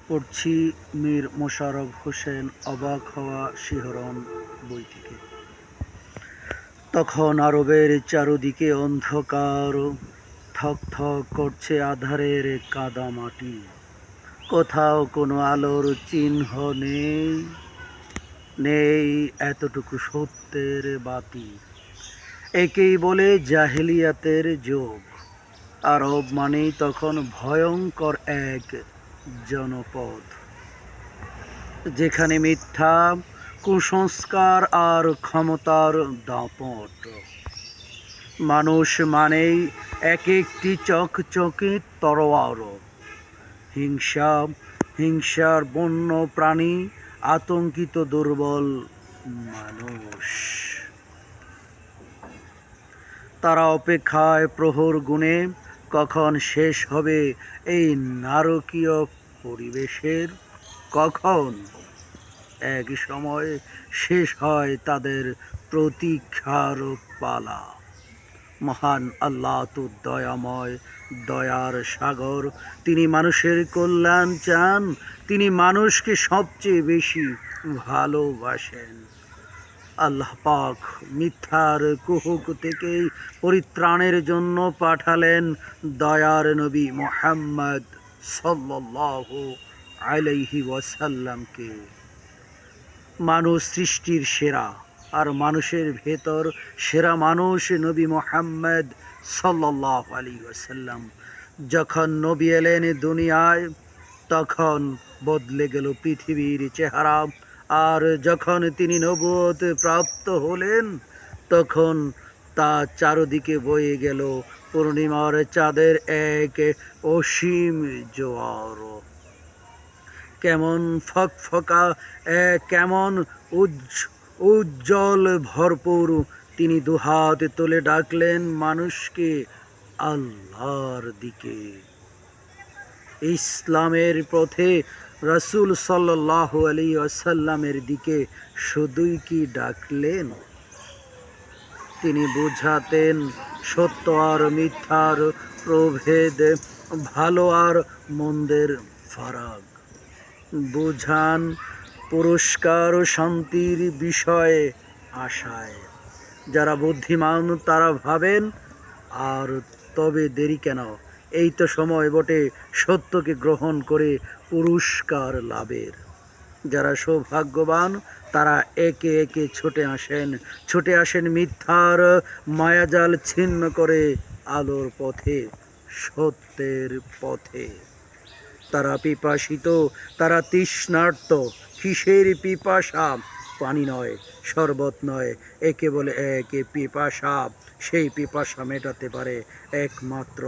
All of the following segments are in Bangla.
পড়ছি মীর মোশাররফ হোসেন অবাক হওয়া শিহরণ বই থেকে। তখন আরবের চারদিকে অন্ধকার, থক থক করছে আঁধারের কাদা মাটি। কোথাও কোনো আলোর চিহ্ন নেই, নেই এতটুকু সত্যের বাতি। একেই বলে জাহেলিয়াতের যুগ। আরব মানেই তখন ভয়ঙ্কর এক জনপদ, যেখানে মিথ্যা, কুসংস্কার আর ক্ষমতার দাপট। মানুষ মানেই এক একটি চকচকে তরোয়ার। হিংসা, হিংসার বন্য প্রাণী, আতঙ্কিত দুর্বল মানুষ। তারা অপেক্ষায় প্রহর গুণে কখন শেষ হবে এই নারকীয় পরিবেশের, কখন এক সময় শেষ হয় তাদের প্রতীক্ষার পালা। মহান আল্লাহ তো দয়াময়, দয়ার সাগর। তিনি মানুষের কল্যাণ চান, তিনি মানুষকে সবচেয়ে বেশি ভালোবাসেন। আল্লাহ পাক মিথ্যার কুহুক থেকে পরিত্রাণের জন্য পাঠালেন দয়ার নবী মুহাম্মদ সাল্লাল্লাহু আলাইহি ওয়াসাল্লামকে। মানুষ সৃষ্টির সেরা, আর মানুষের ভেতর সেরা মানুষ নবী মুহাম্মদ সাল্লাল্লাহু আলাইহি ওয়াসাল্লাম। যখন নবী এলেন দুনিয়ায়, তখন বদলে গেল পৃথিবীর চেহারা। আর যখন তিনি নবুয়ত প্রাপ্ত হলেন, তখন তা চারদিকে বয়ে গেল পূর্ণিমার চাঁদের এক অসীম জোয়ার। কেমন ফকফকা, কেমন উজ্জ্বল ভরপুর। তিনি দুহাত তুলে ডাকলেন মানুষকে আল্লাহর দিকে, ইসলামের পথে, রাসূল সাল্লাল্লাহু আলাইহি ওয়াসাল্লামের দিকে। শুধুই কি ডাকলেন, তিনি বুঝাতেন সত্য আর মিথ্যার প্রভেদ, ভালো আর মন্দের ফারাক। বুঝান পুরস্কার ও শান্তির বিষয়ে আশায়। যারা বুদ্ধিমান তারা ভাবেন, আর তবে দেরি কেন, এই তো সময় বটে সত্যকে গ্রহণ করে পুরস্কার লাভের। যারা সৌভাগ্যবান তারা একে একে ছুটে আসেন মিথ্যার মায়াজাল ছিন্ন করে আলোর পথে, সত্যের পথে। তারা পিপাসিত, তারা তৃষ্ণার্ত। কিসের পিপাসা? পানি নয়, শরবত নয়, একে বলে এক পিপাসা। সেই পিপাসা মেটাতে পারে একমাত্র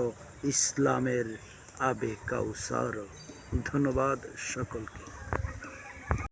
ইসলামের আবে কাউসার। ধন্যবাদ সকলকে।